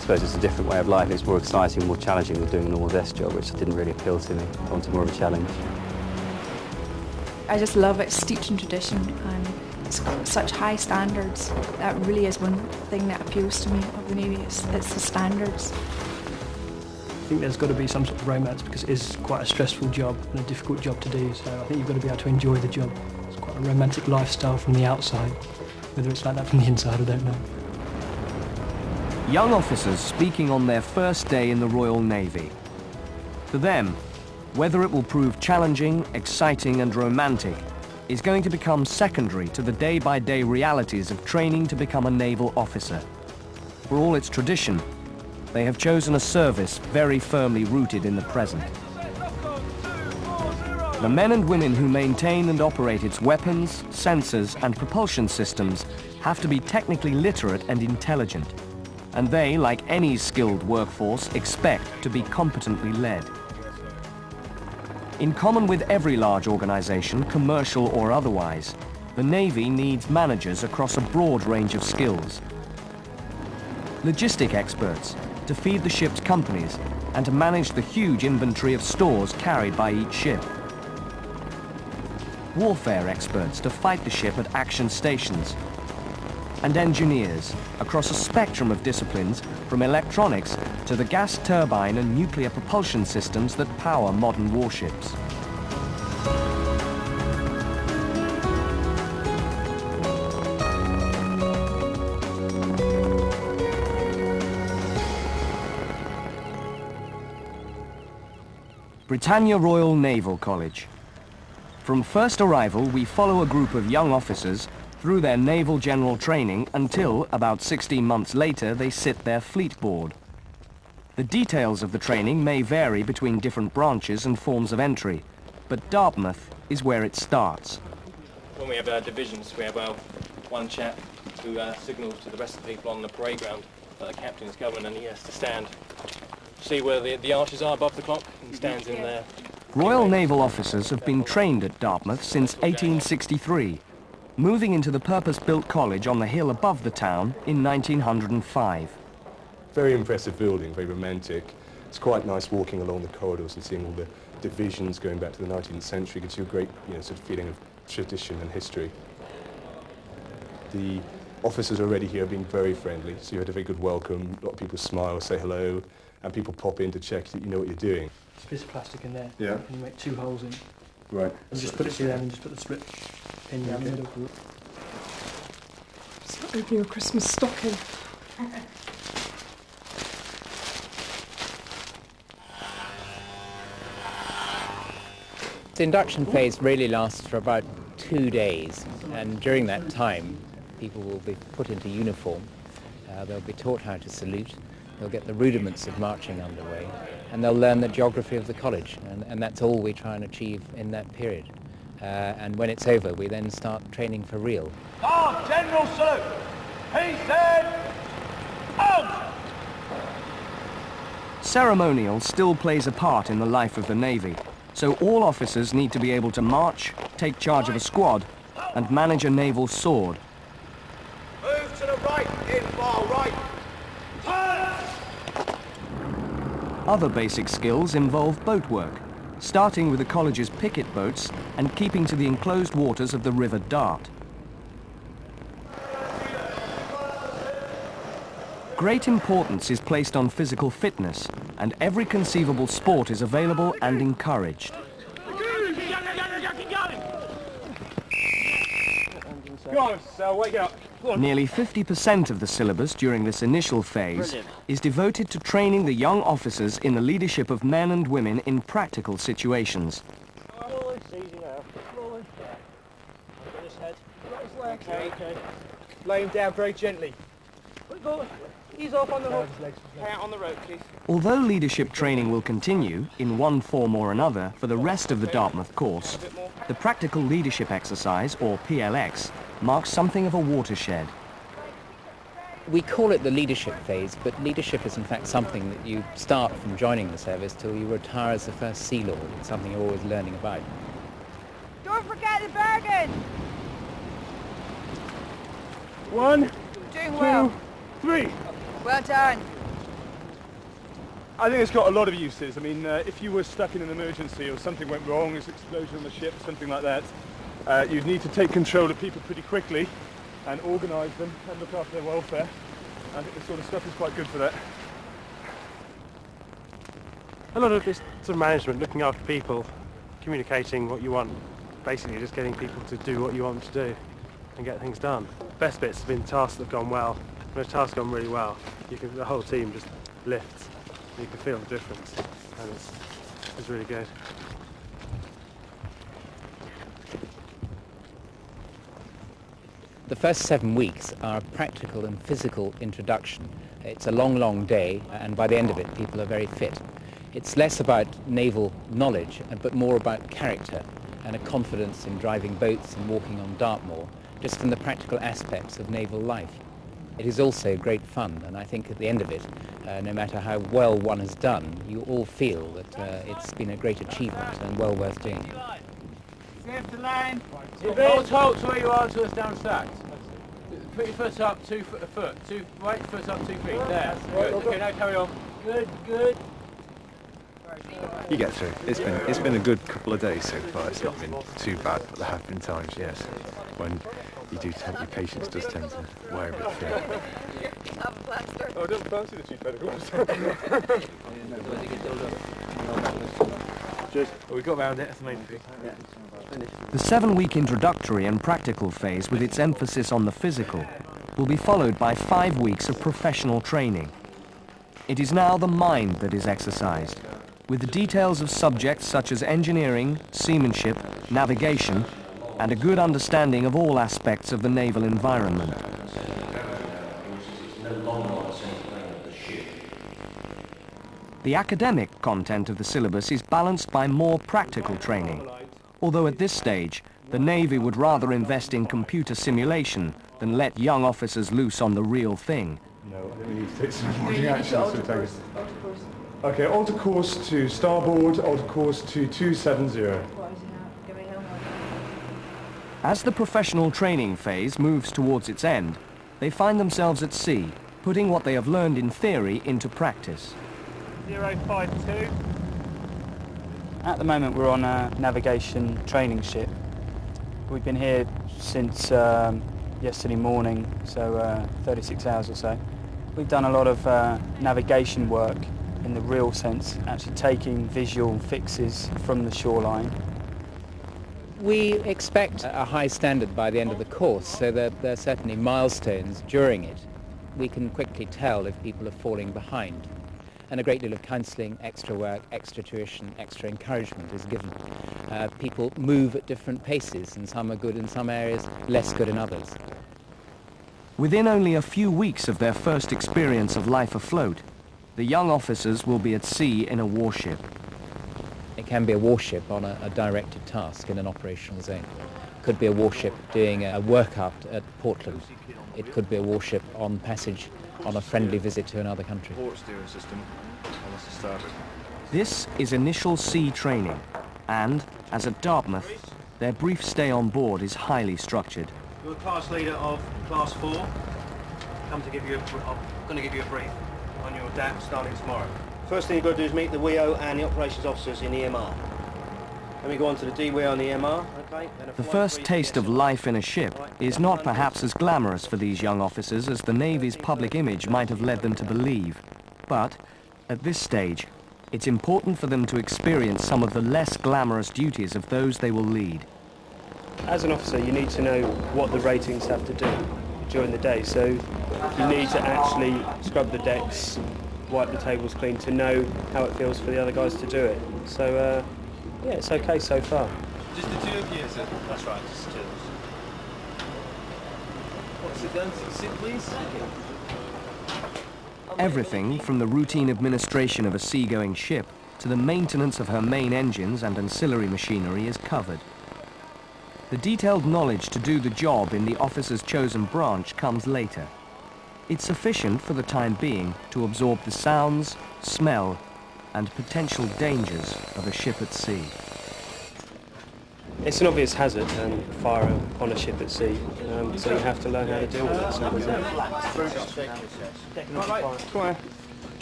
suppose it's a different way of life. It's more exciting, more challenging than doing a normal desk job, which didn't really appeal to me. I wanted more of a challenge. I just love it. It's steeped in tradition and it's got such high standards. That really is one thing that appeals to me of the Navy. It's the standards. I think there's got to be some sort of romance because it is quite a stressful job and a difficult job to do, so I think you've got to be able to enjoy the job. It's quite a romantic lifestyle from the outside. Whether it's like that from the inside, I don't know. Young officers speaking on their first day in the Royal Navy. For them, whether it will prove challenging, exciting and romantic is going to become secondary to the day-by-day realities of training to become a naval officer. For all its tradition, they have chosen a service very firmly rooted in the present. The men and women who maintain and operate its weapons, sensors and propulsion systems have to be technically literate and intelligent. And they, like any skilled workforce, expect to be competently led. In common with every large organization, commercial or otherwise, the Navy needs managers across a broad range of skills. Logistic experts to feed the ship's companies and to manage the huge inventory of stores carried by each ship. Warfare experts to fight the ship at action stations. And engineers across a spectrum of disciplines from electronics to the gas turbine and nuclear propulsion systems that power modern warships. Britannia Royal Naval College. From first arrival, we follow a group of young officers through their naval general training until, about 16 months later, they sit their fleet board. The details of the training may vary between different branches and forms of entry, but Dartmouth is where it starts. When we have our divisions, we have one chap who signals to the rest of the people on the parade ground that the captain is coming and he has to stand. See where the arches are above the clock and stands in there. Royal Naval officers have been trained at Dartmouth since 1863, moving into the purpose-built college on the hill above the town in 1905. Very impressive building, very romantic. It's quite nice walking along the corridors and seeing all the divisions going back to the 19th century. It gives you a great sort of feeling of tradition and history. The officers already here have been very friendly, so you had a very good welcome. A lot of people smile, say hello, and people pop in to check that you know what you're doing. There's a piece of plastic in there, yeah, and you make 2 holes in. Right. And just put it through there and just put the strip in down the middle. It's like opening a Christmas stocking. The induction phase really lasts for about 2 days, and during that time people will be put into uniform. They'll be taught how to salute, they'll get the rudiments of marching underway, and they'll learn the geography of the college, and that's all we try and achieve in that period. And when it's over, we then start training for real. General salute! He said, out! Ceremonial still plays a part in the life of the Navy, so all officers need to be able to march, take charge of a squad, and manage a naval sword. Move to the right, in far right. Turn! Other basic skills involve boat work, starting with the college's picket boats and keeping to the enclosed waters of the River Dart. Great importance is placed on physical fitness, and every conceivable sport is available and encouraged. Go on, so wake up. Nearly 50% of the syllabus during this initial phase is devoted to training the young officers in the leadership of men and women in practical situations. Okay. Lay him down very gently. He's off on the hook. Out on the rope, please. Although leadership training will continue, in one form or another, for the rest of the Dartmouth course, the Practical Leadership Exercise, or PLX, marks something of a watershed. We call it the leadership phase, but leadership is in fact something that you start from joining the service till you retire as the first Sea Lord. It's something you're always learning about. Don't forget the bargain! 1, Doing 2, well. 3. Well done. I think it's got a lot of uses. I mean, if you were stuck in an emergency or something went wrong, there's an explosion on the ship, something like that, you'd need to take control of people pretty quickly and organise them and look after their welfare. I think this sort of stuff is quite good for that. A lot of this sort of management, looking after people, communicating what you want, basically just getting people to do what you want them to do and get things done. Best bits have been tasks that have gone well. When a task gone really well, the whole team just lifts. You can feel the difference, and it's really good. The first 7 weeks are a practical and physical introduction. It's a long, long day, and by the end of it, people are very fit. It's less about naval knowledge, but more about character and a confidence in driving boats and walking on Dartmoor, just in the practical aspects of naval life. It is also great fun, and I think at the end of it, no matter how well one has done, you all feel that it's been a great achievement and well worth doing. Safe to land. Hold to where you are until it's down stacked. Put your foot up, 2 foot a foot. Right foot up 2 feet. There. Good. Okay, now carry on. Good, good. You get through. It's been a good couple of days so far. It's not been too bad, but there have been times, yes, when your patience does tend to wear a bit thin. Oh, I don't fancy the cheap pedicures. We got round it, that's the main thing. The 7-week introductory and practical phase, with its emphasis on the physical, will be followed by 5 weeks of professional training. It is now the mind that is exercised, with the details of subjects such as engineering, seamanship, navigation, and a good understanding of all aspects of the naval environment. The academic content of the syllabus is balanced by more practical training, although at this stage, the Navy would rather invest in computer simulation than let young officers loose on the real thing. No, we need to take some morning actions to take us. Okay, alter course to starboard, alter course to 270. As the professional training phase moves towards its end, they find themselves at sea, putting what they have learned in theory into practice. 052. At the moment we're on a navigation training ship. We've been here since yesterday morning, so 36 hours or so. We've done a lot of navigation work in the real sense, actually taking visual fixes from the shoreline. We expect a high standard by the end of the course, so there are certainly milestones during it. We can quickly tell if people are falling behind. And a great deal of counselling, extra work, extra tuition, extra encouragement is given. People move at different paces, and some are good in some areas, less good in others. Within only a few weeks of their first experience of life afloat, the young officers will be at sea in a warship. It can be a warship on a directed task in an operational zone. It could be a warship doing a workout at Portland. It could be a warship on passage on a friendly visit to another country. This is initial sea training, and, as at Dartmouth, their brief stay on board is highly structured. You're the class leader of Class 4. I'm going to give you a brief on your DAP starting tomorrow. First thing you've got to do is meet the WEO and the operations officers in EMR. Then we go on to the DWEO and the EMR. Okay? The first taste of life in a ship is not perhaps as glamorous for these young officers as the Navy's public image might have led them to believe. But, at this stage, it's important for them to experience some of the less glamorous duties of those they will lead. As an officer, you need to know what the ratings have to do during the day. So you need to actually scrub the decks, wipe the tables clean to know how it feels for the other guys to do it. So, yeah, it's okay so far. Just the two of you, is it? That's right, just two. Sit down, sit please. Everything from the routine administration of a seagoing ship to the maintenance of her main engines and ancillary machinery is covered. The detailed knowledge to do the job in the officer's chosen branch comes later. It's sufficient for the time being to absorb the sounds, smell, and potential dangers of a ship at sea. It's an obvious hazard, fire on a ship at sea, so you have to learn how to deal with it. Right, come on.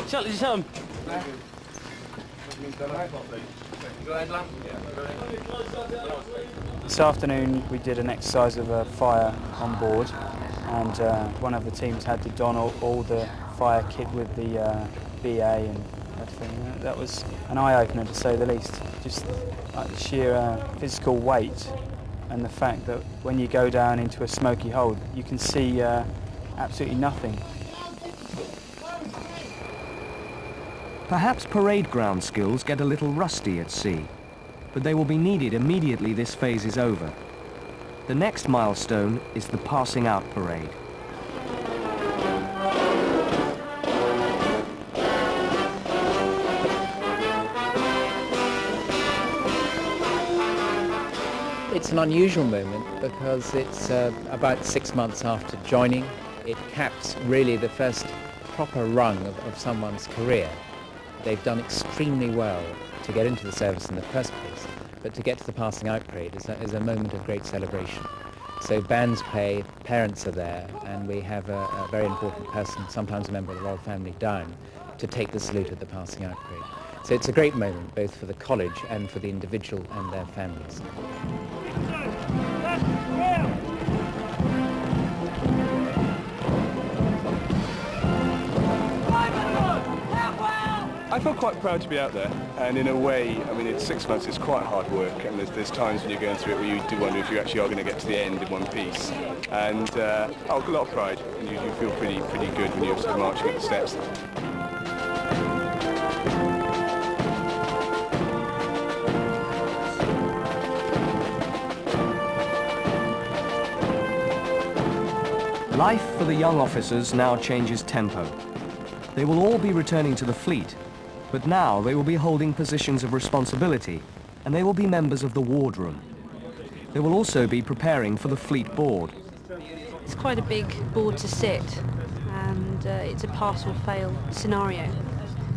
Just tell them. This afternoon we did an exercise of a fire on board, and one of the teams had to don all the fire kit with the BA and everything. That was an eye-opener to say the least. Just the sheer physical weight and the fact that when you go down into a smoky hold you can see absolutely nothing. Perhaps parade ground skills get a little rusty at sea, but they will be needed immediately this phase is over. The next milestone is the passing out parade. It's an unusual moment because it's about 6 months after joining. It caps really the first proper rung of someone's career. They've done extremely well to get into the service in the first place, but to get to the passing out parade is a moment of great celebration. So bands play, parents are there, and we have a very important person, sometimes a member of the royal family, down to take the salute at the passing out parade. So it's a great moment both for the college and for the individual and their families. I feel quite proud to be out there, and in a way, I mean, it's 6 months, it's quite hard work, and there's times when you're going through it where you do wonder if you actually are going to get to the end in one piece. And a lot of pride, and you feel pretty good when you're sort of marching up the steps. Life for the young officers now changes tempo. They will all be returning to the fleet, but now they will be holding positions of responsibility, and they will be members of the wardroom. They will also be preparing for the fleet board. It's quite a big board to sit, and it's a pass or fail scenario.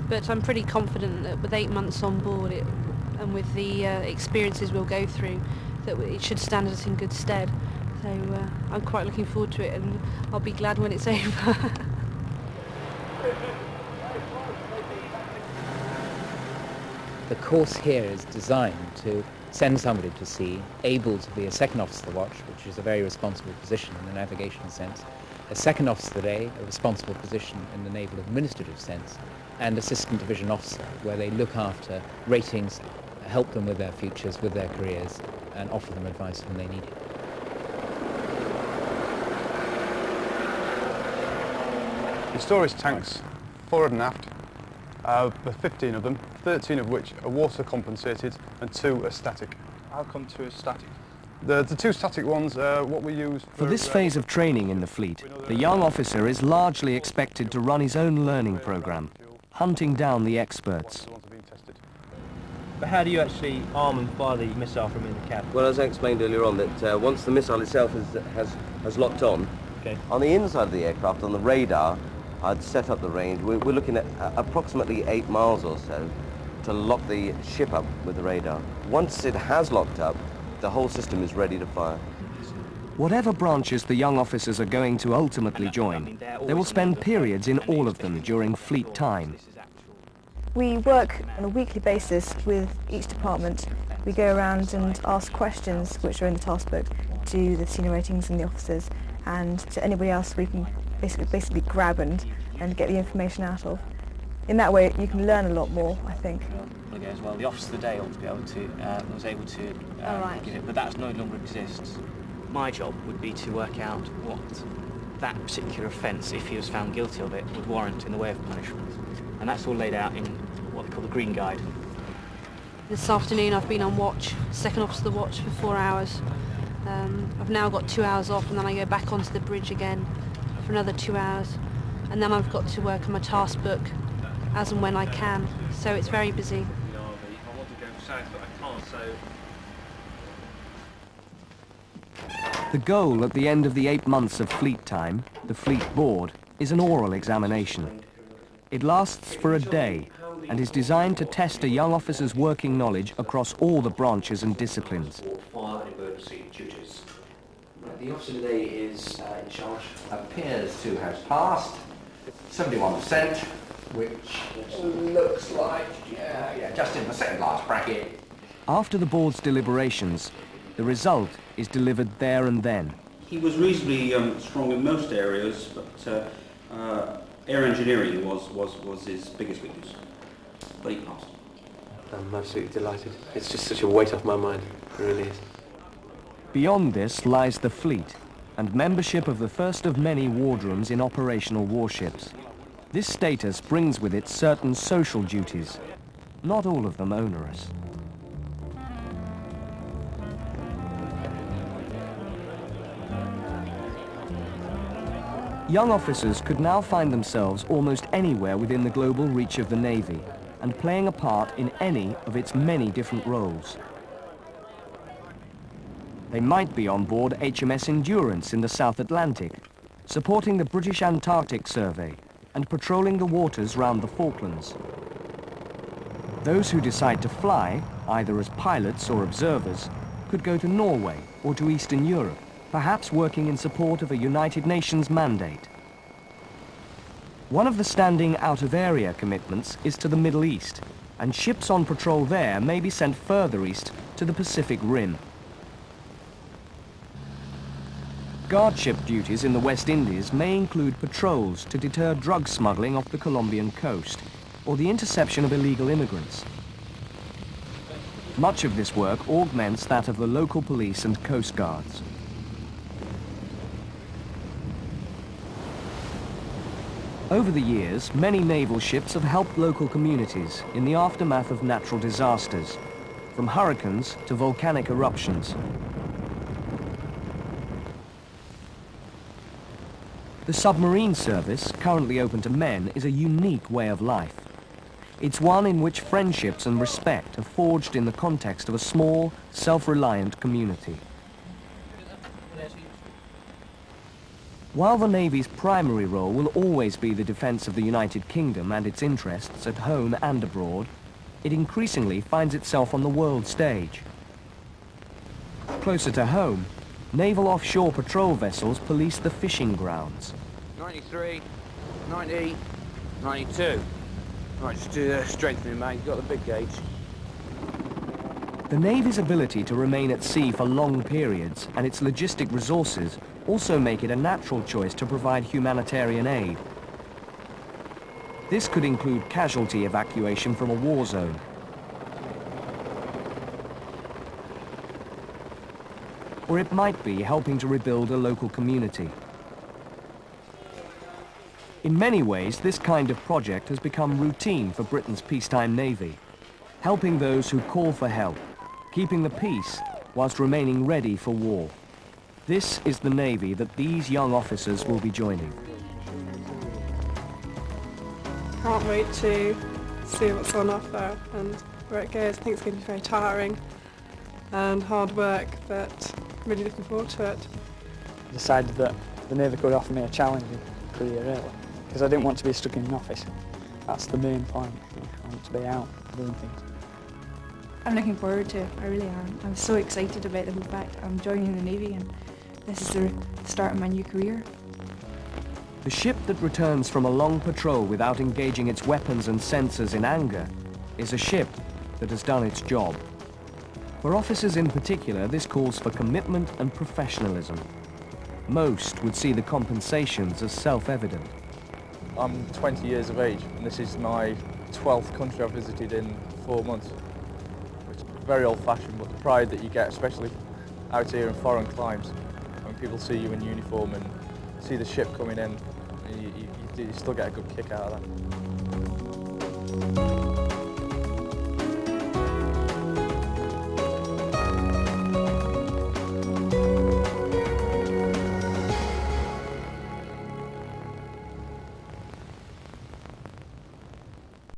But I'm pretty confident that with 8 months on board and with the experiences we'll go through, that it should stand us in good stead. So I'm quite looking forward to it, and I'll be glad when it's over. The course here is designed to send somebody to sea able to be a second officer of the watch, which is a very responsible position in the navigational sense, a second officer of the day, a responsible position in the naval administrative sense, and assistant division officer, where they look after ratings, help them with their futures, with their careers, and offer them advice when they need it. The storage tanks, forward and aft, there are 15 of them, 13 of which are water compensated and 2 are static. How come 2 are static? The 2 static ones are what we use For this phase of training in the fleet, the young officer is largely expected to run his own learning program, hunting down the experts. But how do you actually arm and fire the missile from in the cabin? Well, as I explained earlier on, that once the missile itself has locked on, on the inside of the aircraft, on the radar, I'd set up the range. We're looking at approximately 8 miles or so to lock the ship up with the radar. Once it has locked up, the whole system is ready to fire. Whatever branches the young officers are going to ultimately join, they will spend periods in all of them during fleet time. We work on a weekly basis with each department. We go around and ask questions which are in the task book to the senior ratings and the officers, and to anybody else we can basically grab and get the information out of. In that way you can learn a lot more, I think. As well, the officer of the day ought to be able to was able to give it, but that no longer exists. My job would be to work out what that particular offence, if he was found guilty of it, would warrant in the way of punishment, and that's all laid out in what they call the Green Guide. This afternoon I've been on watch, second officer of the watch, for 4 hours. I've now got 2 hours off, and then I go back onto the bridge again for another 2 hours, and then I've got to work on my task book as and when I can, so it's very busy. The goal at the end of the 8 months of fleet time, the fleet board, is an oral examination. It lasts for a day and is designed to test a young officer's working knowledge across all the branches and disciplines. Fire and emergency duties. The officer today is in charge. Appears to have passed 71%. which looks like, just in the second last bracket. After the board's deliberations, the result is delivered there and then. He was reasonably strong in most areas, but air engineering was his biggest weakness. But he passed. I'm absolutely delighted. It's just such a weight off my mind. It really is. Beyond this lies the fleet and membership of the first of many wardrooms in operational warships. This status brings with it certain social duties, not all of them onerous. Young officers could now find themselves almost anywhere within the global reach of the Navy and playing a part in any of its many different roles. They might be on board HMS Endurance in the South Atlantic, supporting the British Antarctic Survey and patrolling the waters round the Falklands. Those who decide to fly, either as pilots or observers, could go to Norway or to Eastern Europe, perhaps working in support of a United Nations mandate. One of the standing out-of-area commitments is to the Middle East, and ships on patrol there may be sent further east to the Pacific Rim. Guardship duties in the West Indies may include patrols to deter drug smuggling off the Colombian coast, or the interception of illegal immigrants. Much of this work augments that of the local police and coast guards. Over the years, many naval ships have helped local communities in the aftermath of natural disasters, from hurricanes to volcanic eruptions. The submarine service, currently open to men, is a unique way of life. It's one in which friendships and respect are forged in the context of a small, self-reliant community. While the Navy's primary role will always be the defence of the United Kingdom and its interests at home and abroad, it increasingly finds itself on the world stage. Closer to home, naval offshore patrol vessels police the fishing grounds. 93, 90, 92. Right, just do strengthening, mate. You've got the big gauge. The Navy's ability to remain at sea for long periods and its logistic resources also make it a natural choice to provide humanitarian aid. This could include casualty evacuation from a war zone. Or it might be helping to rebuild a local community. In many ways, this kind of project has become routine for Britain's peacetime Navy, helping those who call for help, keeping the peace whilst remaining ready for war. This is the Navy that these young officers will be joining. Can't wait to see what's on offer and where it goes. I think it's going to be very tiring and hard work, but really looking forward to it. I decided that the Navy could offer me a challenging career, really, because I didn't want to be stuck in an office. That's the main point. I want to be out doing things. I'm looking forward to it, I really am. I'm so excited about the whole fact I'm joining the Navy, and this is the start of my new career. The ship that returns from a long patrol without engaging its weapons and sensors in anger is a ship that has done its job. For officers in particular, this calls for commitment and professionalism. Most would see the compensations as self-evident. I'm 20 years of age, and this is my 12th country I've visited in 4 months. Which is very old-fashioned, but the pride that you get, especially out here in foreign climes, when people see you in uniform and see the ship coming in, you still get a good kick out of that.